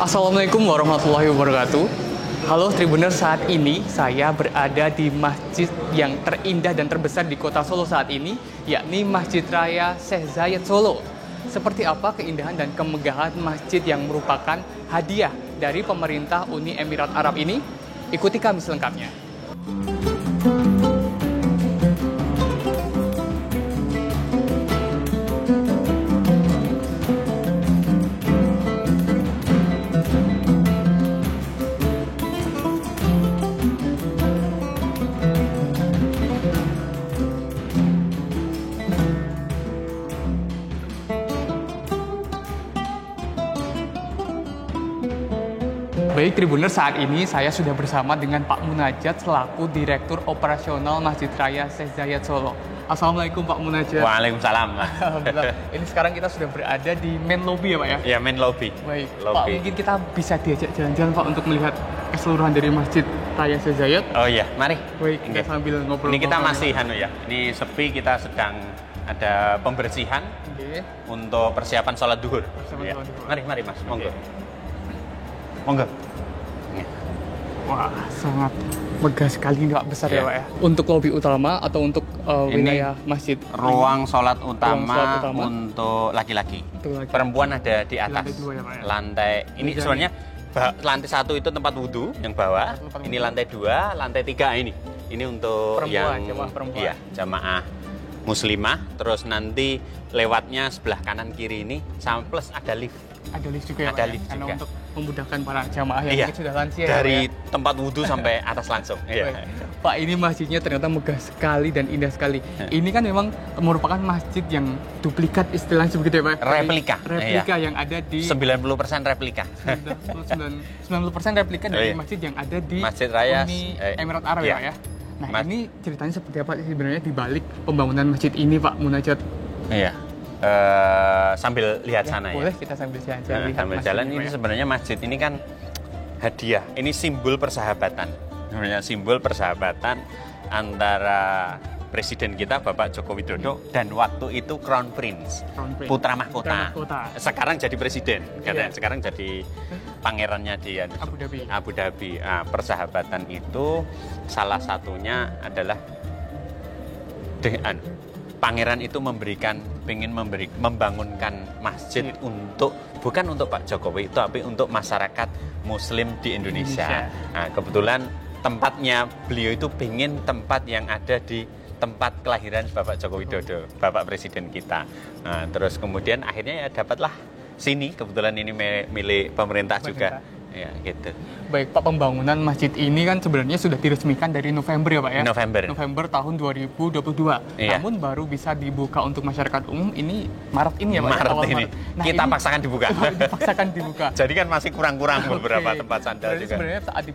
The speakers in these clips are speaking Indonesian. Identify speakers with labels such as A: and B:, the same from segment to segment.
A: Assalamualaikum warahmatullahi wabarakatuh. Halo Tribuners, saat ini saya berada di masjid yang terindah dan terbesar di kota Solo saat ini, yakni Masjid Raya Syekh Zayed Solo. Seperti apa keindahan dan kemegahan masjid yang merupakan hadiah dari pemerintah Uni Emirat Arab ini? Ikuti kami selengkapnya. Baik Tribuners, saat ini saya sudah bersama dengan Pak Munajat selaku Direktur Operasional Masjid Raya Syekh Zayed Solo. Assalamualaikum Pak Munajat.
B: Waalaikumsalam.
A: Alhamdulillah. Ini sekarang kita sudah berada di main lobby ya Pak ya?
B: Ya, main lobby.
A: Baik,
B: lobby.
A: Pak mungkin kita bisa diajak jalan-jalan Pak untuk melihat keseluruhan dari Masjid Raya Syekh Zayed.
B: Oh iya, mari.
A: Baik, kita sambil ngobrol.
B: Ini kita masih ini sepi, kita sedang ada pembersihan untuk persiapan sholat duhur. Ya. Mari Mas, monggo. Monggo.
A: Wah, sangat megah sekali ini Pak, besar ya Pak ya. Untuk lobi utama atau untuk wilayah masjid?
B: Ruang sholat utama untuk laki-laki. Perempuan ada di atas.
A: Lantai 2 ya Pak ya?
B: Lantai, ini sebenarnya lantai 1 itu tempat wudhu yang bawah. Ini lantai 2, lantai 3 ini. Ini untuk
A: perempuan,
B: yang
A: jamaah perempuan.
B: Iya, jamaah muslimah. Terus nanti lewatnya sebelah kanan kiri ini sama plus ada lift.
A: Ada lift juga ya
B: Ada
A: Pak
B: lift
A: ya? Karena
B: juga.
A: untuk memudahkan para jamaah yang mungkin sudah lansia
B: dari
A: ya, Pak,
B: tempat wudhu sampai atas langsung. Iya.
A: Pak, ini masjidnya ternyata megah sekali dan indah sekali. Ini kan memang merupakan masjid yang duplikat istilahnya begitu ya Pak?
B: Replika.
A: Replika yang ada di
B: 90% replika.
A: 90% replika dari masjid yang ada di
B: Masjid Raya
A: Uni Emirat Arab ya Pak ya? Nah ini ceritanya seperti apa sih sebenarnya di balik pembangunan masjid ini Pak Munajat?
B: Iya. Sambil lihat sana
A: boleh,
B: ya.
A: kita sambil jalan-jalan.
B: Sambil jalan ini sebenarnya masjid ini kan hadiah. Ini simbol persahabatan. Sebenarnya simbol persahabatan antara Presiden kita Bapak Joko Widodo dan waktu itu Crown Prince. Putra mahkota. Sekarang jadi presiden. Sekarang jadi pangerannya di Abu Dhabi. Nah, persahabatan itu salah satunya adalah dengan pangeran itu membangunkan masjid bukan untuk Pak Jokowi, tapi untuk masyarakat Muslim di Indonesia. Nah, kebetulan tempatnya beliau itu pengen tempat yang ada di tempat kelahiran Bapak Joko Widodo, Bapak Presiden kita. Nah, terus kemudian akhirnya ya dapatlah sini, kebetulan ini milik pemerintah juga. Ya, gitu.
A: Baik Pak, pembangunan masjid ini kan sebenarnya sudah diresmikan dari November ya Pak ya? November tahun 2022.
B: Iya.
A: Namun baru bisa dibuka untuk masyarakat umum ini Maret ini ya Pak?
B: Maret ini. Nah, kita paksakan dibuka.
A: Dipaksakan dibuka.
B: Jadi kan masih kurang-kurang beberapa tempat sandal juga.
A: Sebenarnya saat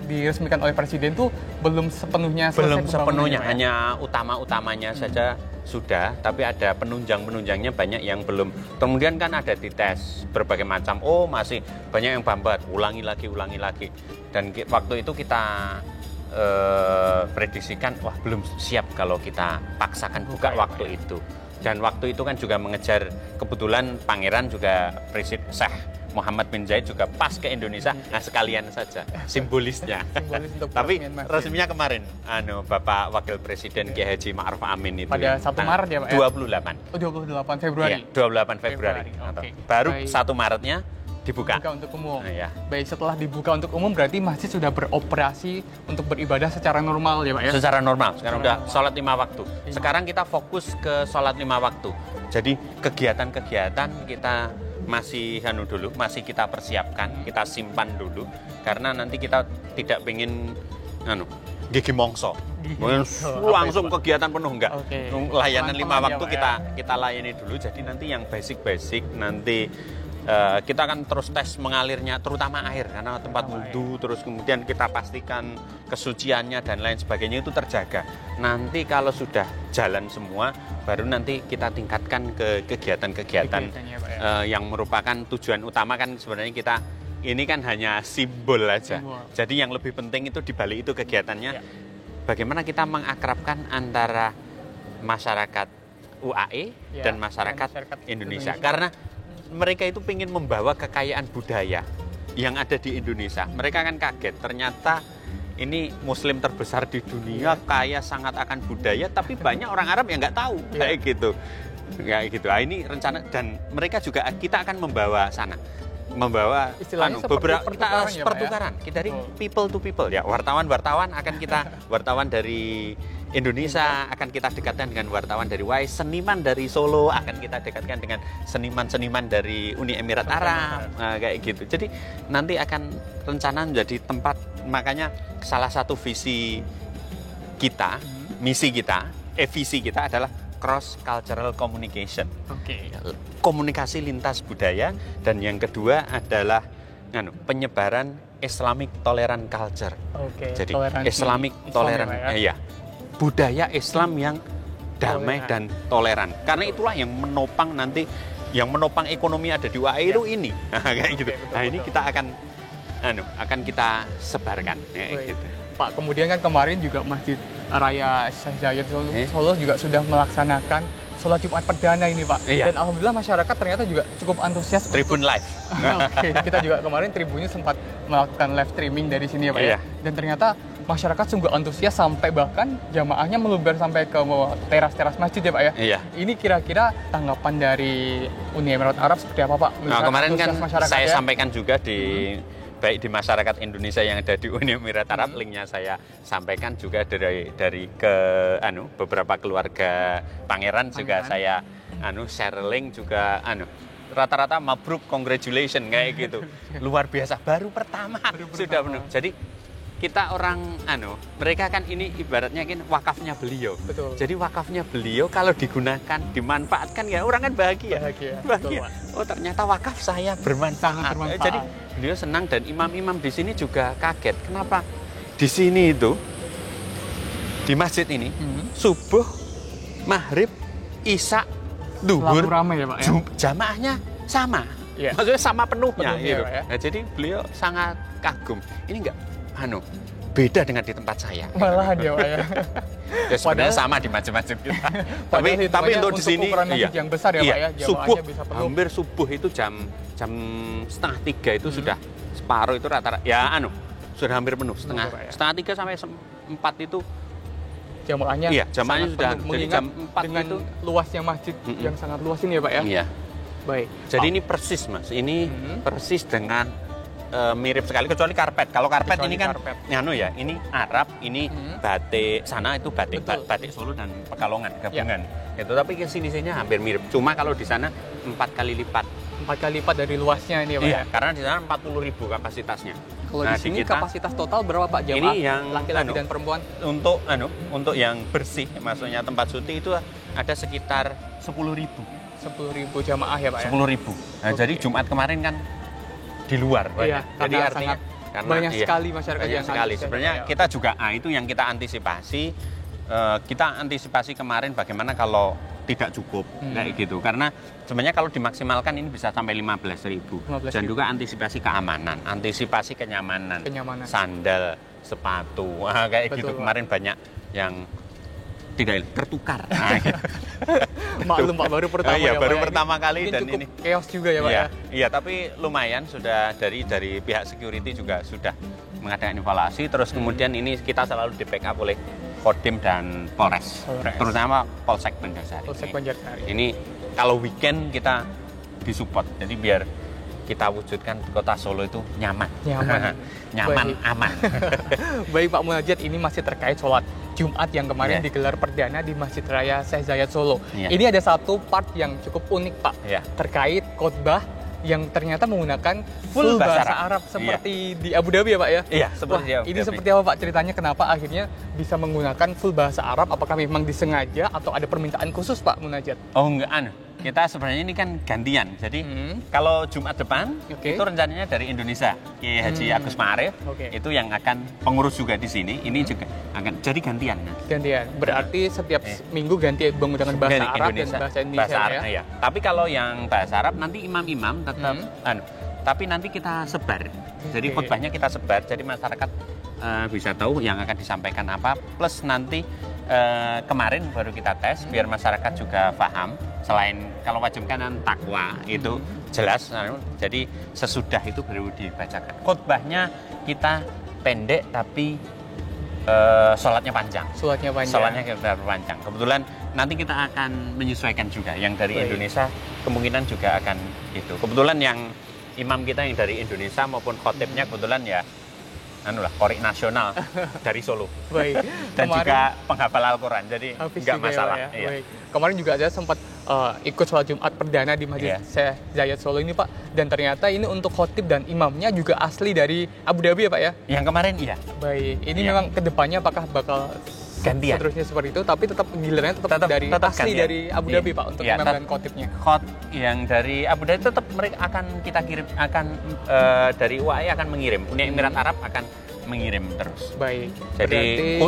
A: diresmikan oleh Presiden tuh belum sepenuhnya selesai.
B: Belum sepenuhnya, hanya utama-utamanya saja sudah, tapi ada penunjang-penunjangnya banyak yang belum. Kemudian kan ada dites berbagai macam, masih banyak yang bambat, ulangi lagi. Dan waktu itu kita prediksikan, belum siap kalau kita paksakan buka waktu itu. Dan waktu itu kan juga mengejar, kebetulan pangeran juga Presiden Syekh Muhammad bin Zayed juga pas ke Indonesia, nah sekalian saja simbolisnya. Tapi resminya kemarin, Bapak Wakil Presiden Kiai Haji Ma'ruf Amin itu
A: pada 1 Maret ya Pak ya?
B: 28.
A: 28 Februari.
B: Iya, 28 Februari.
A: Okay.
B: Baru 1 Maretnya dibuka
A: untuk umum.
B: Ya.
A: Baik, setelah dibuka untuk umum berarti masjid sudah beroperasi untuk beribadah secara normal ya Pak ya?
B: Secara normal. Sekarang udah sholat 5 waktu. Sekarang kita fokus ke sholat 5 waktu. Jadi kegiatan-kegiatan kita masih masih kita persiapkan, kita simpan dulu karena nanti kita tidak pengen gigi mongso. Langsung kegiatan penuh enggak. Layanan 5 waktu kita layani dulu. Jadi nanti yang basic nanti kita akan terus tes mengalirnya, terutama air karena tempat wudhu, terus kemudian kita pastikan kesuciannya dan lain sebagainya itu terjaga. Nanti kalau sudah jalan semua, baru nanti kita tingkatkan ke kegiatan-kegiatan yang merupakan tujuan utama. Kan sebenarnya kita ini kan hanya simbol aja. Jadi yang lebih penting itu dibalik itu kegiatannya, bagaimana kita mengakrabkan antara masyarakat UAE dan masyarakat Indonesia. Karena mereka itu ingin membawa kekayaan budaya yang ada di Indonesia. Mereka kan kaget, ternyata ini Muslim terbesar di dunia, kaya sangat akan budaya, tapi banyak orang Arab yang nggak tahu kayak gitu. Kayak gitu. Nah, ini rencana, dan mereka juga kita akan membawa sana. Membawa beberapa pertukaran. Kita dari people to people ya. Wartawan akan kita wartawan dari Indonesia akan kita dekatkan dengan wartawan dari WISE, seniman dari Solo akan kita dekatkan dengan seniman-seniman dari Uni Emirat Arab, kayak gitu. Jadi nanti akan rencana menjadi tempat, makanya salah satu visi kita, misi kita, visi kita adalah cross cultural communication. Komunikasi lintas budaya, dan yang kedua adalah penyebaran Islamic tolerant culture. Jadi Islamic tolerant, ya, budaya Islam yang damai dan toleran. Karena itulah yang menopang nanti, yang menopang ekonomi ada di UAE itu ini. Kayak gitu. Nah, ini kita akan kita sebarkan gitu.
A: Pak, kemudian kan kemarin juga Masjid Raya Syekh Zayed Solo juga sudah melaksanakan sholat Jumat perdana ini, Pak. Dan alhamdulillah masyarakat ternyata juga cukup antusias.
B: Tribun live.
A: Kita juga kemarin Tribunnya sempat melakukan live streaming dari sini ya, Pak. Dan ternyata masyarakat sungguh antusias, sampai bahkan jamaahnya meluber sampai ke teras-teras masjid ya, Pak ya. Ini kira-kira tanggapan dari Uni Emirat Arab seperti apa, Pak?
B: Kemarin kan saya sampaikan juga baik di masyarakat Indonesia yang ada di Uni Emirat Arab, linknya saya sampaikan juga dari ke beberapa keluarga pangeran juga saya share link juga rata-rata mabruk, congratulations kayak gitu. Luar biasa, baru pertama sudah penuh. Jadi kita orang mereka kan ini ibaratnya kan wakafnya beliau.
A: Betul.
B: Jadi wakafnya beliau kalau digunakan, dimanfaatkan, ya orang kan bahagia.
A: Betul,
B: oh, ternyata wakaf saya bermanfaat. Jadi beliau senang, dan imam-imam di sini juga kaget. Kenapa? Di sini itu, di masjid ini, subuh, maghrib, isya, duhur,
A: ramai ya, Pak ya?
B: Jamaahnya sama. Maksudnya sama penuhnya gitu. Nah, jadi beliau sangat kagum. Ini enggak beda dengan di tempat saya.
A: Malahan ya, Pak ya.
B: Ya sebenarnya sama di macam-macam kita. tapi untuk di sini
A: yang besar ya, Pak ya.
B: Subuh, bisa penuh. Hampir subuh itu jam 2:30 itu sudah separuh itu rata-rata. Ya sudah hampir penuh, setengah 3 sampai 4 itu
A: jamaahnya.
B: Iya, jamaahnya sudah jadi jam 4
A: dengan
B: itu
A: luasnya masjid yang sangat luas ini ya, Pak ya.
B: Iya.
A: Baik.
B: Jadi ini persis, Mas. Ini persis dengan mirip sekali, kecuali karpet. Kalau karpet ini kan ini Arab, ini batik, sana itu batik Solo dan Pekalongan gabungan. Itu tapi ke sini-sininya hampir mirip. Cuma kalau di sana 4 kali lipat.
A: 4 kali lipat dari luasnya ini ya, Pak ya.
B: Karena di sana 40.000 kapasitasnya.
A: Kalau di sini kita, kapasitas total berapa, Pak, jamaah?
B: Ini yang
A: laki-laki dan perempuan.
B: Untuk yang bersih, maksudnya tempat syuting itu ada sekitar 10.000.
A: 10.000 jamaah ya, Pak ya.
B: 10.000. Nah, jadi Jumat kemarin kan di luar, jadi artinya karena
A: banyak sekali masyarakat yang
B: sekali. Sebenarnya kita juga itu yang kita antisipasi. Kita antisipasi kemarin bagaimana kalau tidak cukup kayak gitu. Karena sebenarnya kalau dimaksimalkan ini bisa sampai 15.000. Dan juga antisipasi keamanan, antisipasi kenyamanan. Sandal, sepatu, kayak gitu. Kemarin banyak yang tidak tertukar.
A: Maklum, Pak, baru pertama
B: baru pertama kali, dan ini
A: chaos juga ya, Pak ya.
B: Iya, tapi lumayan sudah dari pihak security juga sudah mengadakan evaluasi. Terus kemudian ini kita selalu di backup oleh Kodim dan Polres. Terutama Polsek Banjarsari. Ini kalau weekend kita disupport. Jadi biar kita wujudkan kota Solo itu nyaman, aman.
A: Baik, Pak Munajat, ini masih terkait sholat Jumat yang kemarin digelar perdana di Masjid Raya Syekh Zayed Solo. Ini ada satu part yang cukup unik, Pak, terkait khotbah yang ternyata menggunakan full bahasa Arab seperti di Abu Dhabi ya, Pak ya?
B: Iya, seperti di Abu Dhabi.
A: Ini seperti apa, Pak, ceritanya kenapa akhirnya bisa menggunakan full bahasa Arab? Apakah memang disengaja atau ada permintaan khusus, Pak Munajat?
B: Oh, enggak, kita sebenarnya ini kan gantian. Jadi kalau Jumat depan itu rencananya dari Indonesia, Kiai Haji Agus Ma'arif itu yang akan pengurus juga di sini. Ini juga akan jadi gantian.
A: Berarti setiap minggu ganti menggunakan bahasa Arab
B: Indonesia,
A: dan bahasa Indonesia
B: ya. Tapi kalau yang bahasa Arab nanti imam-imam tetap tapi nanti kita sebar. Jadi khutbahnya kita sebar. Jadi masyarakat bisa tahu yang akan disampaikan apa. Plus nanti kemarin baru kita tes biar masyarakat juga paham. Selain kalau wajib kanan takwa itu jelas, jadi sesudah itu baru dibacakan. Khotbahnya kita pendek tapi sholatnya panjang. Sholatnya kita panjang. Kebetulan nanti kita akan menyesuaikan juga. Yang dari Indonesia kemungkinan juga akan itu. Kebetulan yang imam kita yang dari Indonesia maupun khotibnya kebetulan ya Qorik nasional dari Solo.
A: Baik.
B: Dan juga penghafal Al-Quran, jadi nggak masalah.
A: Ya, iya. Kemarin juga saya sempat ikut sholat Jumat perdana di Masjid Syekh Zayed Solo ini Pak. Dan ternyata ini untuk khotib dan imamnya juga asli dari Abu Dhabi ya Pak ya?
B: Yang kemarin iya.
A: Baik, ini memang kedepannya apakah bakal
B: gantian
A: seterusnya seperti itu, tapi tetap gilirannya tetap dari asli gantian. Dari Abu Dhabi Pak untuk imam dan khotibnya.
B: Yang dari Abu Dhabi tetap mereka akan kita kirim, dari UAE akan mengirim, Uni Emirat Arab akan mengirim terus.
A: Baik.
B: Jadi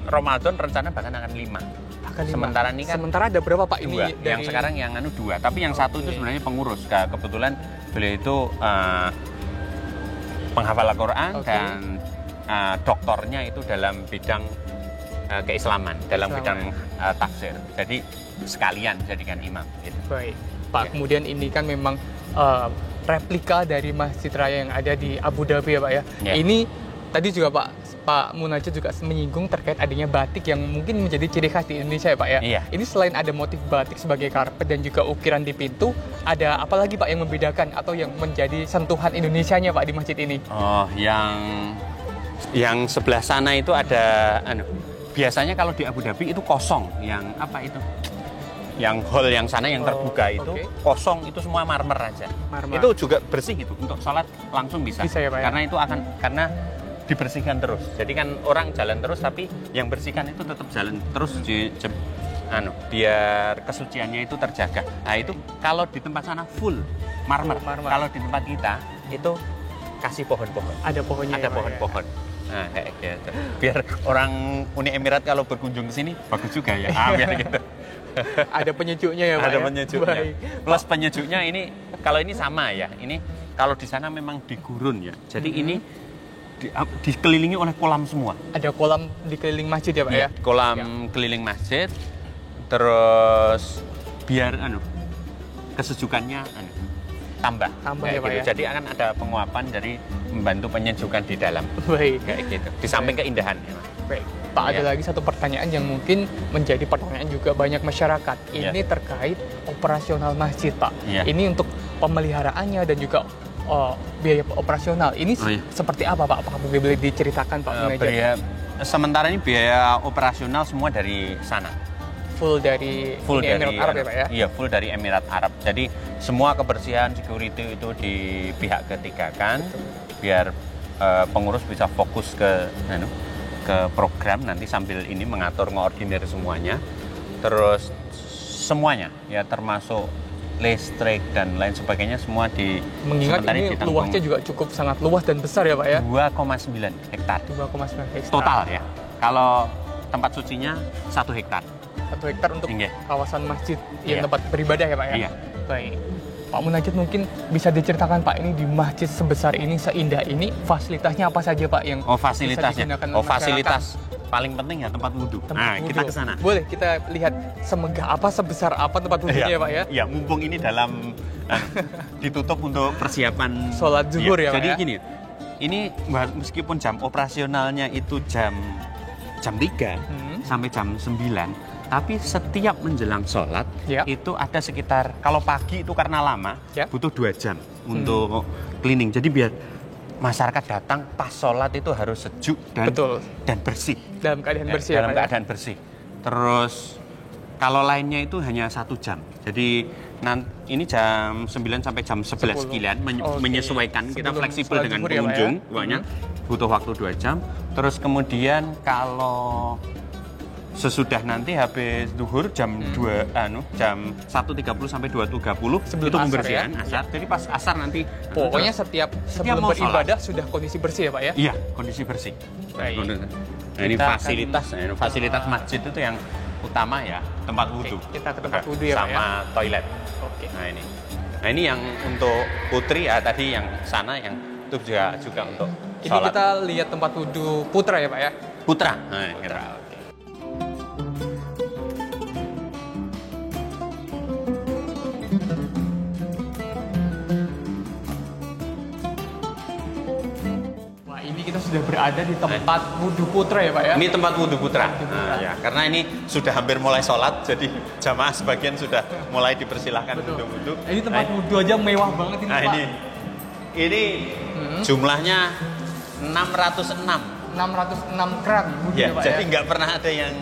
B: Ramadan rencana bahkan akan 5. Sementara ini kan
A: ada berapa Pak
B: 2.
A: Ini
B: yang sekarang yang 2, tapi yang satu itu sebenarnya pengurus. Kebetulan beliau itu penghafal Al-Quran dan doktornya itu dalam bidang keislaman, dalam bidang tafsir. Jadi sekalian jadikan imam. Gitu.
A: Baik, Pak. Kemudian ini kan memang replika dari Masjid Raya yang ada di Abu Dhabi ya Pak ya. Ini tadi juga Pak Munajat juga menyinggung terkait adanya batik yang mungkin menjadi ciri khas di Indonesia ya Pak ya. Ini selain ada motif batik sebagai karpet dan juga ukiran di pintu, ada apa lagi Pak yang membedakan atau yang menjadi sentuhan Indonesianya Pak di masjid ini?
B: Oh, yang sebelah sana itu ada biasanya kalau di Abu Dhabi itu kosong, yang apa itu? Yang hall yang sana yang terbuka itu kosong, itu semua marmer aja. Itu juga bersih itu untuk sholat langsung bisa
A: ya, Pak,
B: karena itu karena dibersihkan terus. Jadi kan orang jalan terus tapi yang bersihkan itu tetap jalan terus biar kesuciannya itu terjaga. Nah itu kalau di tempat sana full marmer. Kalau di tempat kita itu kasih pohon-pohon.
A: Ada pohonnya.
B: Ada pohon-pohon. Nah, kayak gitu. Biar orang Uni Emirat kalau berkunjung ke sini bagus juga ya. Biar gitu.
A: Ada penyejuknya ya Pak.
B: Ada penyejuknya. Plus penyejuknya ini kalau ini sama ya. Ini kalau di sana memang di gurun ya. Jadi ini dikelilingi oleh kolam semua. Ada
A: kolam di keliling masjid ya Pak ya?
B: Kolam keliling masjid. Terus biar kesejukannya tambah
A: ya Pak
B: gitu.
A: Ya?
B: Jadi akan ada penguapan dari membantu penyejukan di dalam.
A: Baik.
B: Kayak gitu. Di samping keindahan ya.
A: Baik. Pak, ada lagi satu pertanyaan yang mungkin menjadi pertanyaan juga banyak masyarakat. Ini terkait operasional masjid, Pak. Ini untuk pemeliharaannya dan juga biaya operasional. Ini seperti apa, Pak? Apakah boleh diceritakan, Pak?
B: Sementara ini biaya operasional semua dari sana.
A: Full dari Emirat Arab ya Pak ya? Iya,
B: full dari Emirat Arab. Jadi semua kebersihan, security itu di pihak ketiga kan, biar pengurus bisa fokus ke program nanti sambil ini mengatur ngordinir semuanya. Terus semuanya ya termasuk listrik dan lain sebagainya semua
A: mengingat ini luasnya juga cukup sangat luas dan besar ya Pak ya?
B: 2,9 hektar.
A: 2,9 hektar.
B: Total ya. Kalau tempat sucinya 1 hektar.
A: 1 hektar untuk kawasan masjid yang tempat beribadah ya Pak ya?
B: Iya.
A: Baik. Pak Munajat mungkin bisa diceritakan Pak, ini di masjid sebesar ini, seindah ini, fasilitasnya apa saja Pak yang
B: fasilitasnya? Fasilitas paling penting ya tempat wudhu. Kita ke sana.
A: Boleh kita lihat semegah apa, sebesar apa tempat wudhunya ya Pak ya?
B: Iya, mumpung ini dalam ditutup untuk persiapan
A: sholat zuhur ya Pak.
B: Jadi gini, ini meskipun jam operasionalnya itu jam 3 sampai jam 9, tapi setiap menjelang sholat itu ada sekitar, kalau pagi itu karena lama butuh 2 jam untuk cleaning. Jadi biar masyarakat datang pas sholat itu harus sejuk dan bersih.
A: Dalam keadaan bersih.
B: Dalam keadaan bersih. Terus kalau lainnya itu hanya 1 jam. Jadi ini jam 9 sampai jam 11 sekian menyesuaikan. Kita fleksibel dengan pengunjung. Butuh waktu 2 jam. Terus kemudian kalau sesudah nanti habis zuhur jam 1.30 sampai 2.30 itu pembersihan asar. Jadi pas asar nanti
A: pokoknya sebelum beribadah sudah kondisi bersih ya Pak ya?
B: Iya, kondisi bersih. Nah, ini fasilitas masjid itu yang utama ya, tempat wudhu.
A: Kita ke tempat wudhu ya Pak ya?
B: Sama toilet. Nah ini yang untuk putri ya tadi yang sana yang Itu juga untuk
A: Ini
B: sholat.
A: kita lihat tempat wudhu putra ya Pak ya?
B: Putra. Nah,
A: Putra.
B: gitu.
A: Wah ini kita sudah berada di tempat wudhu putra ya Pak ya?
B: Ini tempat wudhu putra.
A: Wudhu putra.
B: Nah, ya, karena ini sudah hampir mulai sholat, jadi jamaah sebagian sudah mulai dipersilahkan
A: Betul.
B: wudhu-wudhu.
A: Ini tempat
B: Nah,
A: wudhu aja mewah banget ini
B: Nah
A: Pak.
B: ini jumlahnya 606.
A: 606 keran wudhu
B: Ya,
A: ya Pak
B: jadi
A: ya?
B: nggak pernah ada yang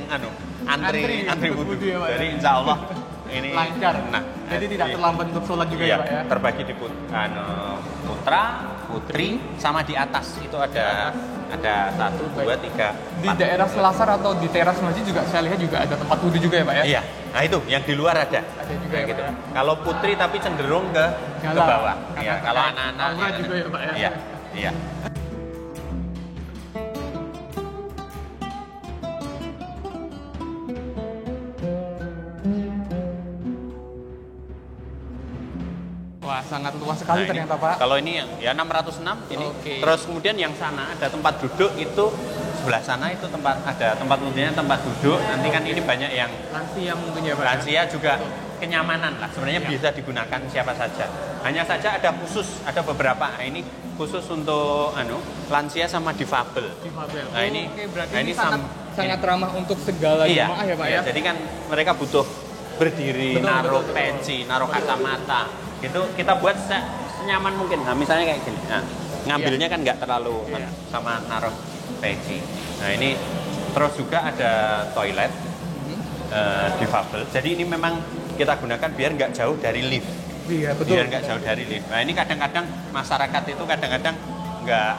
A: Antri
B: antri
A: untuk
B: wudhu.
A: wudhu ya, Pak, ya?
B: Jadi insya Allah ini
A: Lancar.
B: Nah,
A: Jadi tidak terlambat untuk sholat juga ya Pak ya?
B: terbagi di putra, putri, sama di atas itu ada 1, 2, 3,
A: Di daerah Selasar atau di teras masjid juga saya lihat juga ada tempat wudhu juga ya Pak ya?
B: Iya, nah itu yang di luar ada.
A: Ada juga
B: Nah,
A: ya,
B: gitu.
A: Pak, ya?
B: Kalau putri tapi cenderung ke
A: Galah.
B: bawah.
A: Karena
B: Ya, kalau
A: terkait
B: anak-anak
A: aura juga ya, Pak, ya?
B: Iya, iya.
A: Wah sangat luas sekali
B: Nah, ini,
A: ternyata Pak.
B: Kalau ini ya 606 ini.
A: Oke.
B: Terus kemudian yang sana ada tempat duduk itu sebelah sana itu ada tempat wudhunya, tempat duduk. Nanti kan ini banyak yang
A: Lansia mungkin ya Pak ya?
B: lansia juga kenyamanan lah. Sebenarnya
A: Ya.
B: bisa digunakan siapa saja. Hanya saja ada khusus, ada beberapa. Nah, ini khusus untuk lansia sama difabel.
A: Difabel.
B: Nah, ini
A: Oke, berarti
B: nah,
A: ini
B: ini
A: sangat ramah untuk segala
B: Iya,
A: jemaah ya Pak
B: iya.
A: ya?
B: Jadi kan mereka butuh berdiri,
A: Betul,
B: naruh
A: betul, betul.
B: peci, naruh kacamata. Itu kita buat senyaman mungkin. Nah, misalnya kayak gini. Nah, ngambilnya kan nggak terlalu
A: Iya.
B: sama naruh peci. Nah, ini terus juga ada toilet difabel. Jadi ini memang kita gunakan biar nggak jauh dari lift.
A: Iya betul.
B: Biar nggak jauh dari lift. Nah, ini kadang-kadang masyarakat itu kadang-kadang nggak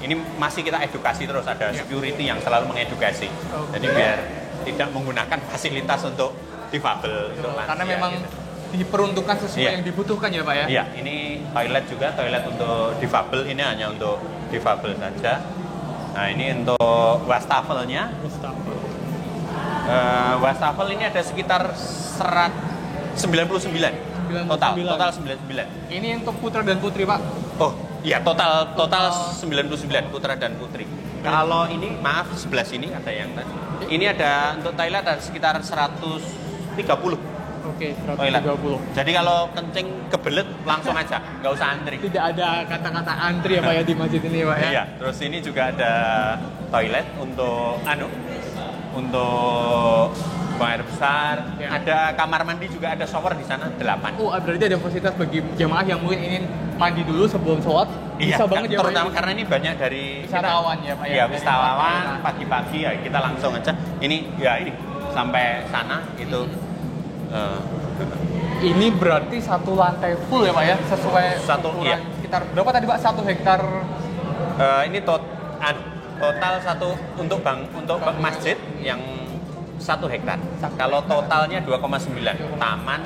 B: ini masih kita edukasi terus, ada
A: Iya.
B: security yang selalu mengedukasi.
A: Oke.
B: Jadi biar tidak menggunakan fasilitas untuk difabel, untuk lansia.
A: Karena memang
B: gitu.
A: diperuntukkan sesuai
B: Iya.
A: yang dibutuhkan ya Pak ya?
B: Iya, ini toilet juga, toilet untuk difabel, ini hanya untuk difabel saja. Nah, ini untuk wastafelnya. Wastafel ini ada sekitar 99 total 99.
A: Ini untuk putra dan putri Pak?
B: Oh, iya total 99 putra dan putri. Kalau ini maaf sebelah sini ada yang tadi. Ini ada untuk toilet ada sekitar 130
A: Oke,
B: toilet.
A: 130.
B: Jadi kalau kencing kebelet langsung aja, nggak usah antri.
A: Tidak ada kata-kata antri ya Pak ya di masjid ini Pak ya?
B: Iya, terus ini juga ada toilet untuk untuk buang air besar.
A: Ya.
B: Ada kamar mandi juga, ada shower di sana 8.
A: Oh, berarti ada fasilitas bagi jemaah yang mungkin ingin mandi dulu sebelum sholat.
B: Iya,
A: Bisa banget ya Pak.
B: terutama karena ini banyak dari
A: Wisatawan ya, Pak, ya?
B: Iya,
A: Dari
B: wisatawan
A: daerah.
B: pagi-pagi ya kita langsung aja. Ini sampai sana itu.
A: Ini berarti satu lantai full ya Pak ya? Sesuai
B: Satu,
A: ukuran
B: iya.
A: sekitar berapa tadi Pak? 1 hektar.
B: Ini total untuk masjid yang 1 hektar. Kalau totalnya 2,9 taman,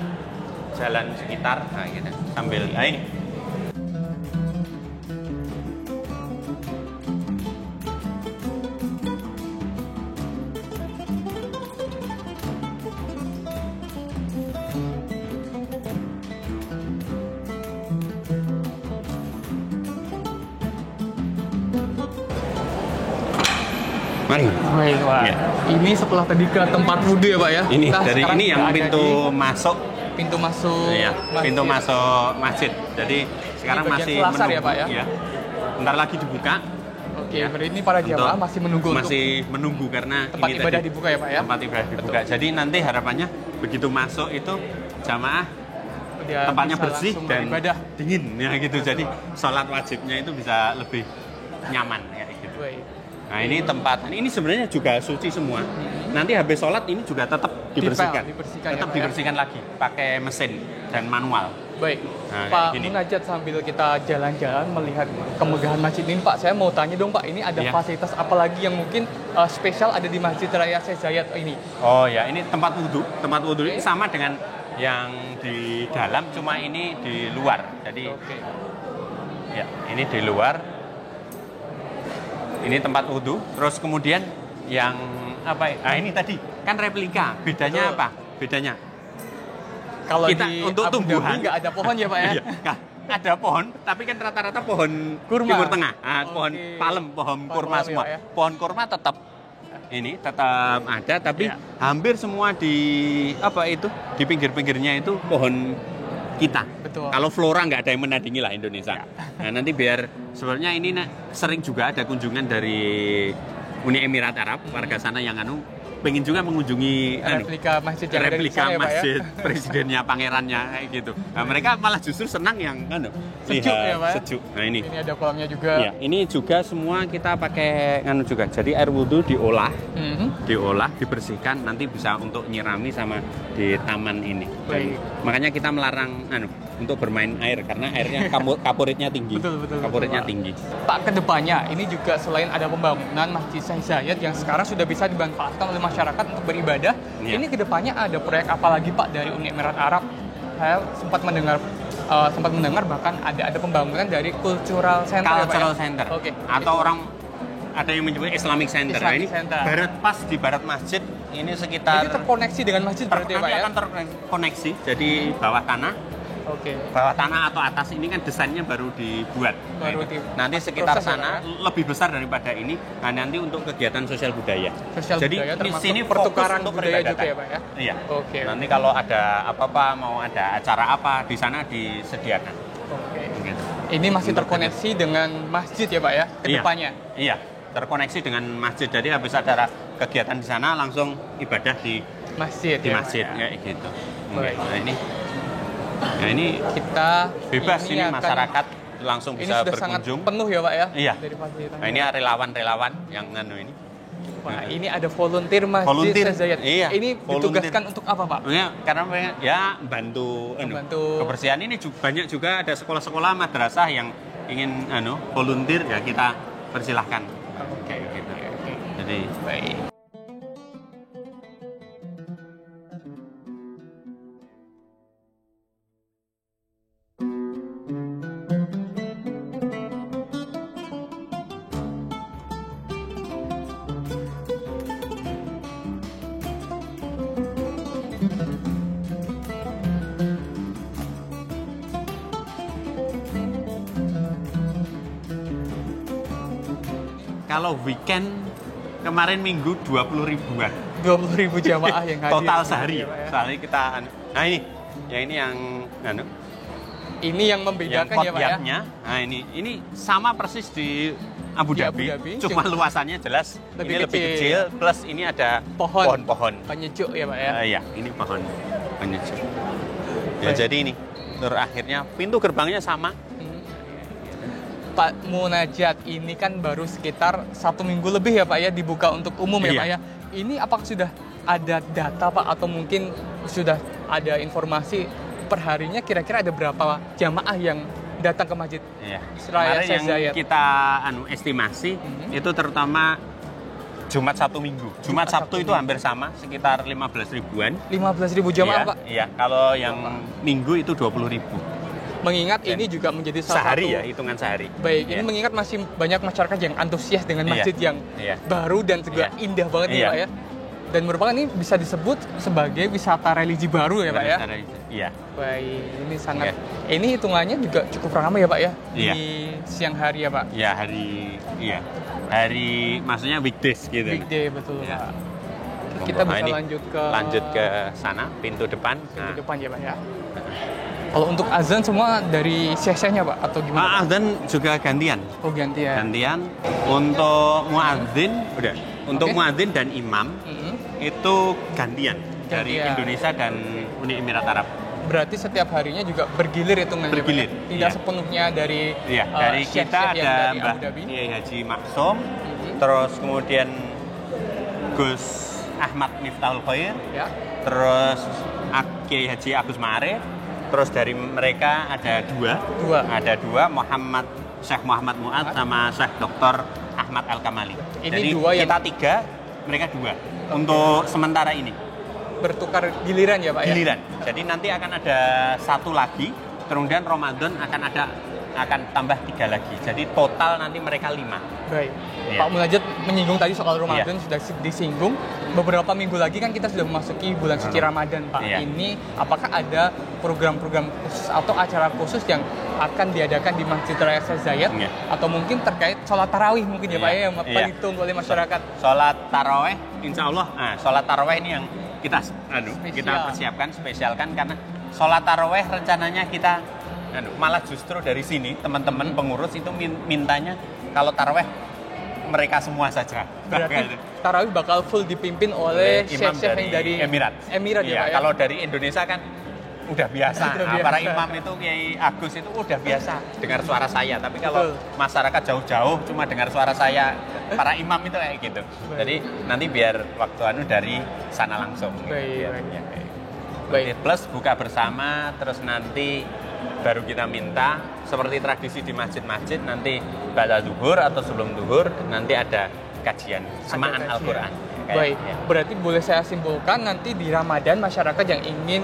B: jalan sekitar, nah gitu. Sambil ini. Mari.
A: Baik Pak.
B: Iya.
A: Ini setelah tadi ke tempat wudhu ya Pak ya?
B: Ini
A: Kita
B: dari
A: sekarang
B: ini yang
A: berada
B: pintu
A: di
B: masuk.
A: pintu masuk.
B: Iya, pintu
A: masjid.
B: masuk masjid. Jadi sekarang
A: bagian
B: masih
A: Selasar
B: menunggu
A: ya, Pak, ya?
B: Bentar lagi dibuka.
A: Oke,
B: Ya.
A: berarti ini para jamaah
B: Untuk-
A: masih menunggu
B: masih menunggu karena
A: tempat
B: ini
A: ibadah
B: tadi
A: dibuka ya Pak ya?
B: tempat ibadah dibuka. Jadi nanti harapannya begitu masuk itu jamaah
A: Dia
B: tempatnya
A: bisa
B: bersih
A: langsung
B: dan
A: beribadah.
B: dingin ya gitu. Jadi sholat wajibnya itu bisa lebih nyaman kayak gitu.
A: Baik.
B: Nah ini tempat ini sebenarnya juga suci semua. Nanti habis sholat ini juga tetap dibersihkan,
A: dibersihkan ya,
B: tetap
A: Pak, ya?
B: dibersihkan lagi pakai mesin dan manual.
A: Baik,
B: Nah,
A: Pak
B: kayak gini.
A: Munajat sambil kita jalan-jalan melihat kemegahan masjid ini Pak, saya mau tanya dong Pak, ini ada
B: Iya.
A: fasilitas apa lagi yang mungkin spesial ada di Masjid Raya Syekh Zayed ini?
B: Oh ya, ini tempat wudhu. Tempat wudhu ini
A: Oke.
B: sama dengan yang di dalam, cuma ini di luar. Jadi
A: Oke.
B: ya, ini di luar. Ini tempat wudhu. Terus kemudian yang apa? Ah ini tadi kan replika. Bedanya
A: Betul.
B: apa? Bedanya
A: Kalau
B: kita
A: di
B: untuk
A: Abu
B: tumbuhan
A: Dhabi nggak ada pohon ya Pak ya?
B: Iya. Nah, ada pohon, tapi kan rata-rata pohon
A: Kurma.
B: Timur Tengah. Pohon palem, pohon kurma
A: palem
B: semua.
A: ya.
B: Pohon kurma tetap ada, tapi
A: Ya.
B: hampir semua di di pinggir-pinggirnya itu pohon kita.
A: Betul.
B: Kalau flora nggak ada yang menandingi lah Indonesia. Nah, nanti biar sebenarnya ini sering juga ada kunjungan dari Uni Emirat Arab, warga sana yang pengen juga mengunjungi
A: replika masjid yang ada di
B: replika
A: sana ya, Pak, ya?
B: masjid presidennya, pangerannya kayak gitu. Nah, mereka malah justru senang yang
A: Sejuk
B: lihat,
A: ya, Pak, ya?
B: sejuk. Nah, ini.
A: Ini ada kolamnya juga.
B: Ya, ini juga semua kita pakai juga. Jadi air wudhu diolah, dibersihkan, nanti bisa untuk nyirami sama di taman ini. Dan
A: Baik.
B: makanya kita melarang untuk bermain air karena airnya kapuritnya tinggi.
A: Betul,
B: Kapuritnya
A: Pak.
B: tinggi.
A: Pak, kedepannya ini juga selain ada pembangunan Masjid Syekh Zayed yang sekarang sudah bisa dimanfaatkan oleh masyarakat untuk beribadah,
B: Iya.
A: ini kedepannya ada proyek apa lagi Pak dari Uni Emirat Arab? Saya sempat mendengar bahkan ada pembangunan dari Cultural Center ya, Pak, ya?
B: Cultural Center.
A: Oke.
B: Atau orang ada yang menyebut Islamic Center.
A: Islamic
B: Nah, ini
A: Center.
B: di barat masjid ini sekitar
A: Jadi terkoneksi dengan masjid berarti ya, Pak,
B: nanti
A: ya?
B: akan terkoneksi. Jadi bawah tanah atau atas ini kan desainnya baru dibuat.
A: Baru
B: Nah,
A: di-
B: nanti sekitar
A: proses ya,
B: sana
A: Pak,
B: lebih besar daripada ini. Nah, nanti untuk kegiatan sosial budaya.
A: Sosial
B: Jadi
A: budaya
B: di
A: termasuk
B: sini
A: pertukaran
B: fokus untuk
A: budaya juga
B: peribadatan.
A: ya, Pak, ya?
B: Iya.
A: Oke.
B: Nanti kalau ada apa-apa, mau ada acara apa di sana disediakan.
A: Oke.
B: Gitu.
A: Ini masih
B: Untuk
A: terkoneksi dengan masjid ya, Pak, ya? Kedepannya.
B: Iya, terkoneksi dengan masjid. Jadi habis ada kegiatan di sana langsung ibadah di
A: Masjid.
B: di
A: ya, Pak,
B: masjid
A: ya?
B: kayak gitu.
A: Baik.
B: Nah ini
A: Kita
B: bebas ini
A: akan-
B: masyarakat langsung
A: Ini
B: bisa
A: sudah sangat
B: berkunjung.
A: penuh ya, Pak, ya?
B: Iya.
A: Dari fasilitas.
B: Nah ini relawan-relawan yang ini.
A: Wah, ini ada volunteer Masjid
B: Volunteer,
A: Syekh Zayed.
B: iya,
A: Ini
B: volunteer.
A: ditugaskan untuk apa, Pak?
B: Karena ya bantu
A: Membantu.
B: kebersihan ini banyak juga ada sekolah-sekolah madrasah yang ingin volunteer ya kita persilahkan.
A: Oke,
B: gitu.
A: oke.
B: Jadi
A: Baik.
B: kalau weekend kemarin minggu 20 ribuan
A: 20.000 jamaah yang hadir.
B: total sehari.
A: Ya, Pak, ya?
B: Sehari kita nah ini yang
A: Ini yang membedakan ya, Pak, ya?
B: courtyard-nya. Nah ini sama persis di Abu
A: Di
B: Dhabi,
A: Abu Dhabi,
B: cuma
A: cuma
B: luasannya jelas
A: lebih
B: ini lebih
A: kecil.
B: kecil plus ini ada
A: Pohon.
B: pohon-pohon.
A: Penyejuk ya, Pak, ya?
B: Iya, ini pohon penyejuk. Ya
A: Baik.
B: jadi ini terakhirnya pintu gerbangnya sama.
A: Pak, Munajat ini kan baru sekitar 1 minggu lebih ya, Pak, ya, dibuka untuk umum ya,
B: Iya.
A: Pak, ya. Ini apakah sudah ada data, Pak, atau mungkin sudah ada informasi perharinya kira-kira ada berapa jamaah yang datang ke masjid
B: Iya.
A: Raya
B: Kemarin
A: Syekh
B: yang
A: Zayed?
B: kita estimasi itu terutama Jumat Sabtu Minggu. Jumat Sabtu itu
A: Minggu.
B: hampir sama, sekitar 15 ribuan.
A: 15.000 jamaah,
B: Iya,
A: Pak.
B: Iya, kalau yang Minggu itu 20 ribu.
A: Mengingat ini juga menjadi salah
B: Sehari
A: satu
B: ya, hitungan sehari.
A: Baik,
B: Iya.
A: ini mengingat masih banyak masyarakat yang antusias dengan
B: Iya.
A: masjid yang
B: Iya.
A: baru dan juga
B: Iya.
A: indah banget nih,
B: Iya.
A: Pak, ya. Dan merupakan ini bisa disebut sebagai wisata religi baru ya, Pak, ya.
B: Iya.
A: Baik, ini sangat ini hitungannya juga cukup ramai ya, Pak, ya.
B: Iya.
A: Di siang hari ya, Pak.
B: Ya hari maksudnya weekdays gitu.
A: Weekday betul,
B: Iya.
A: Pak. Kita
B: Nah,
A: bisa
B: ini
A: lanjut ke
B: sana pintu depan.
A: pintu depan ya, Pak, ya. Kalau untuk azan semua dari syekh-syekhnya, Pak, atau gimana?
B: Azan juga gantian.
A: Oh, gantian.
B: Gantian untuk muadzin udah. Untuk
A: Oke.
B: muadzin dan imam
A: Mm-mm.
B: itu gantian dari
A: Gantian.
B: Indonesia dan Uni Emirat Arab.
A: Berarti setiap harinya juga bergilir hitungannya, Pak, ya?
B: Bergilir,
A: Tidak
B: iya.
A: sepenuhnya dari
B: Iya, dari
A: syekh-syekh
B: kita
A: yang
B: ada
A: dari
B: Mbah
A: Abu Dhabi.
B: Kiai Haji Maksum, terus kemudian Gus Ahmad Miftahul Khair,
A: Ya.
B: terus Kiai Haji Agus Ma'arif, terus dari mereka ada dua. Ada dua, Syekh Muhammad Mu'ad sama Syekh Dr. Ahmad Al-Kamali.
A: Ini
B: Jadi
A: dua yang-
B: kita 3, mereka 2 untuk sementara ini.
A: Bertukar giliran ya, Pak, ya.
B: Giliran. Jadi nanti akan ada satu lagi, kemudian Ramadan akan tambah 3 lagi. Jadi total nanti mereka 5.
A: Baik.
B: Iya.
A: Pak Munajat menyinggung tadi soal Ramadan sudah disinggung. beberapa minggu lagi kan kita sudah memasuki bulan suci Ramadan, Pak.
B: Iya.
A: Ini apakah ada program-program khusus atau acara khusus yang akan diadakan di Masjid Raya Syekh Zayed
B: Iya.
A: atau mungkin terkait sholat tarawih mungkin ya Pak
B: Iya.
A: ya, yang
B: Iya.
A: paling ditunggu oleh masyarakat.
B: Sholat taraweh, insya Allah. Nah, sholat taraweh ini yang kita kita
A: Spesial.
B: persiapkan, spesialkan karena sholat taraweh rencananya kita malah justru dari sini teman-teman pengurus itu mintanya kalau taraweh mereka semua saja.
A: Berarti tarawih bakal full dipimpin oleh
B: imam
A: syekh-syekh yang dari
B: Emirat.
A: Emirat ya
B: Iya,
A: Pak ya.
B: kalau dari Indonesia kan udah biasa.
A: Udah
B: Nah,
A: biasa.
B: para imam itu Kiai Agus itu udah biasa dengar suara saya. Tapi kalau
A: Betul.
B: masyarakat jauh-jauh cuma dengar suara saya, para imam itu kayak gitu. Jadi nanti biar waktu dari sana langsung.
A: Baik,
B: Biar-
A: baik.
B: ya, baik.
A: Baik.
B: Plus buka bersama, terus nanti baru kita minta seperti tradisi di masjid-masjid nanti ba'da zuhur atau sebelum zuhur nanti ada kajian semaan
A: kajian.
B: Al-Qur'an.
A: Baik,
B: Ya.
A: berarti boleh saya simpulkan nanti di Ramadan masyarakat yang ingin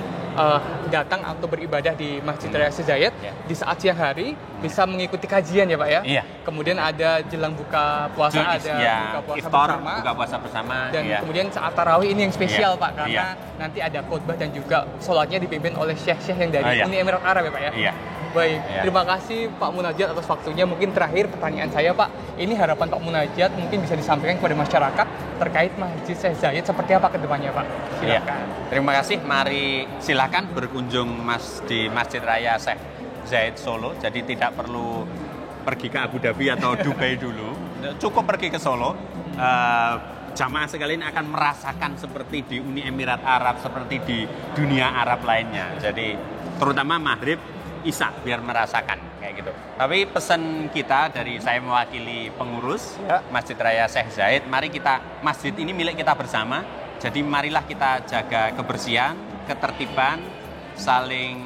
A: datang atau beribadah di Masjid Raya Syekh Zayed
B: Ya.
A: di saat siang hari bisa mengikuti kajian ya Pak ya?
B: Iya.
A: Kemudian ada jelang buka puasa, ada
B: ya,
A: buka puasa
B: iftar,
A: bersama.
B: buka puasa bersama.
A: Dan
B: iya.
A: kemudian saat tarawih ini yang spesial
B: Iya,
A: Pak, karena
B: iya.
A: nanti ada khutbah dan juga sholatnya dipimpin oleh syekh-syekh yang dari
B: Iya.
A: Uni Emirat Arab ya Pak ya?
B: Iya.
A: Baik,
B: Iya.
A: terima kasih Pak Munajat atas waktunya. Mungkin terakhir pertanyaan saya Pak, ini harapan Pak Munajat mungkin bisa disampaikan kepada masyarakat terkait Masjid Syekh Zayed seperti apa ke depannya Pak?
B: Iya.
A: Silakan.
B: Terima kasih. Mari silakan berkunjung di Masjid Raya Syekh Zayed Solo. Jadi tidak perlu pergi ke Abu Dhabi atau Dubai dulu. Cukup pergi ke Solo. Jamaah sekalian akan merasakan seperti di Uni Emirat Arab, seperti di dunia Arab lainnya. Jadi terutama maghrib, isya biar merasakan kayak gitu. Tapi pesan kita dari saya mewakili pengurus
A: Ya.
B: Masjid Raya Syekh Zayed, mari kita masjid ini milik kita bersama. Jadi marilah kita jaga kebersihan, ketertiban, saling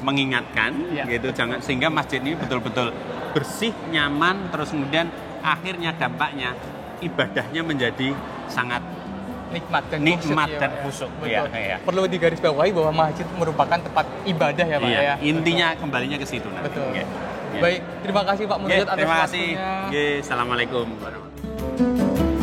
B: mengingatkan
A: Ya.
B: gitu, jangan sehingga masjid ini betul-betul bersih, nyaman, terus kemudian akhirnya dampaknya ibadahnya menjadi sangat
A: Nikmat dan
B: Nikmat
A: khusyuk,
B: dan
A: Pak, ya.
B: khusyuk,
A: Betul.
B: iya, iya.
A: Perlu digarisbawahi bahwa masjid merupakan tempat ibadah ya Pak
B: iya,
A: ya.
B: intinya kembalinya ke situ nanti.
A: Betul.
B: Oke. Iya.
A: Baik, terima kasih Pak
B: Oke,
A: Munajat atas
B: terima kasih.
A: waktunya.
B: Oke, assalamualaikum warahmatullahi.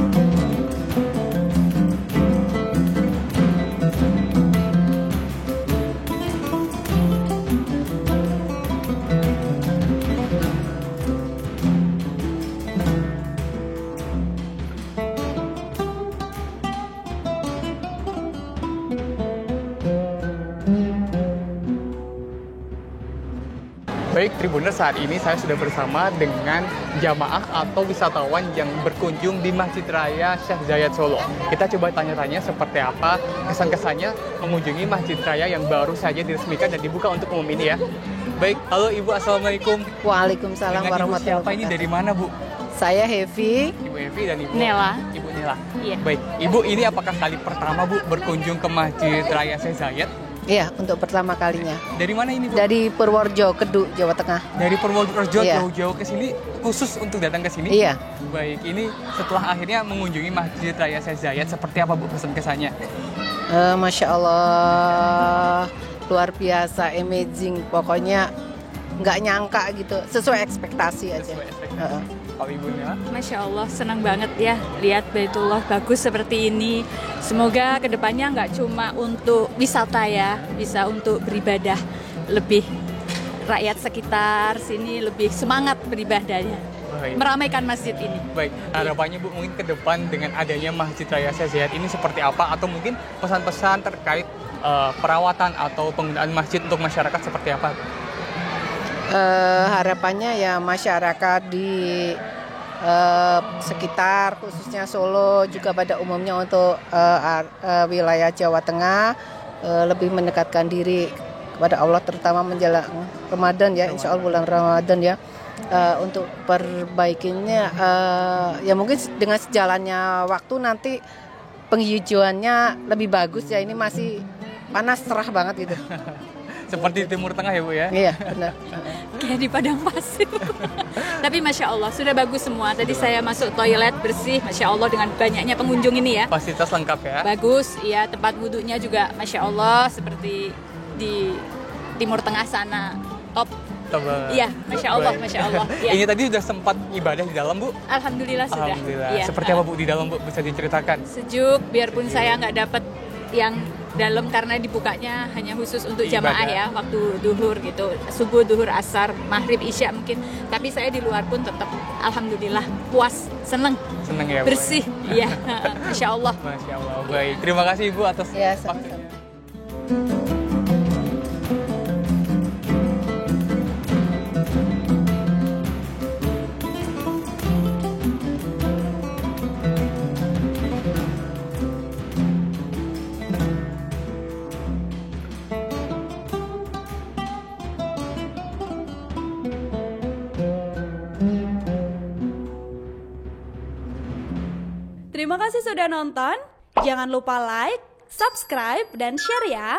A: Baik, Tribuners, saat ini saya sudah bersama dengan jamaah atau wisatawan yang berkunjung di Masjid Raya Syekh Zayed Solo. Kita coba tanya-tanya seperti apa kesan-kesannya mengunjungi Masjid Raya yang baru saja diresmikan dan dibuka untuk umum ini ya. Baik, halo Ibu, Assalamualaikum.
C: Waalaikumsalam
A: Dengan Ibu
C: warahmatullahi
A: siapa ini, dari mana Bu?
C: Saya Hevi.
A: Ibu Evi dan Ibu
D: Nela.
A: Ibu Nela.
D: Iya.
A: Baik, Ibu ini apakah kali pertama Bu berkunjung ke Masjid Raya Syekh Zayed?
C: Iya, untuk pertama kalinya.
A: Dari mana ini Bu?
C: Dari Purworejo, Keduk, Jawa Tengah.
A: Dari Purworejo
C: Iya.
A: jauh-jauh ke sini khusus untuk datang ke sini?
C: Iya.
A: Baik, ini setelah akhirnya mengunjungi Masjid Raya Syekh Zayed, seperti apa Bu kesan-kesannya?
C: Masya Allah, luar biasa, amazing. Pokoknya nggak nyangka gitu, sesuai ekspektasi aja.
A: Sesuai ekspektasi.
C: Heeh.
A: Kalau Ibu Nela?
D: Masya Allah, senang banget ya lihat Baitullah bagus seperti ini. Semoga kedepannya nggak cuma untuk wisata ya, bisa untuk beribadah lebih. Rakyat sekitar sini lebih semangat beribadahnya,
A: Baik.
D: meramaikan masjid ini.
A: Baik, harapannya Bu mungkin ke depan dengan adanya Masjid Raya Syekh Zayed ini seperti apa? Atau mungkin pesan-pesan terkait perawatan atau penggunaan masjid untuk masyarakat seperti apa?
C: Harapannya ya masyarakat di sekitar khususnya Solo juga pada umumnya untuk wilayah Jawa Tengah lebih mendekatkan diri kepada Allah, terutama menjelang Ramadan ya, insya Allah bulan Ramadan ya, untuk perbaikinya ya mungkin dengan sejalannya waktu nanti penghijauannya lebih bagus ya, ini masih panas cerah banget gitu.
A: Seperti di Timur Tengah ya Bu ya?
C: Iya benar.
D: Kayak di padang pasir. Tapi Masya Allah, sudah bagus semua. Tadi saya masuk toilet bersih, Masya Allah dengan banyaknya pengunjung ini ya.
A: Fasilitas lengkap ya?
D: Bagus, ya tempat wudhunya juga Masya Allah seperti di Timur Tengah sana. Top.
A: Tebal.
D: Iya, Masya Allah,
A: Baik.
D: Masya Allah. Ya.
A: Ini tadi sudah sempat ibadah di dalam, Bu?
D: Alhamdulillah sudah.
A: Alhamdulillah.
D: Iya.
A: Seperti apa, Bu, di dalam, Bu? Bisa diceritakan?
D: Sejuk, biarpun saya nggak dapat yang dalam karena dibukanya hanya khusus untuk jamaah
A: Ibadah.
D: ya, waktu duhur gitu, subuh, duhur, asar, maghrib, isya mungkin. Tapi saya di luar pun tetap alhamdulillah puas, seneng,
A: Seneng ya, Bu?
D: bersih, iya, Masya Allah.
A: Masya Allah. Baik. Terima kasih, Bu, atas
C: Ya,
A: waktunya.
C: sama-sama.
E: Terima kasih sudah nonton. Jangan lupa like, subscribe, dan share ya.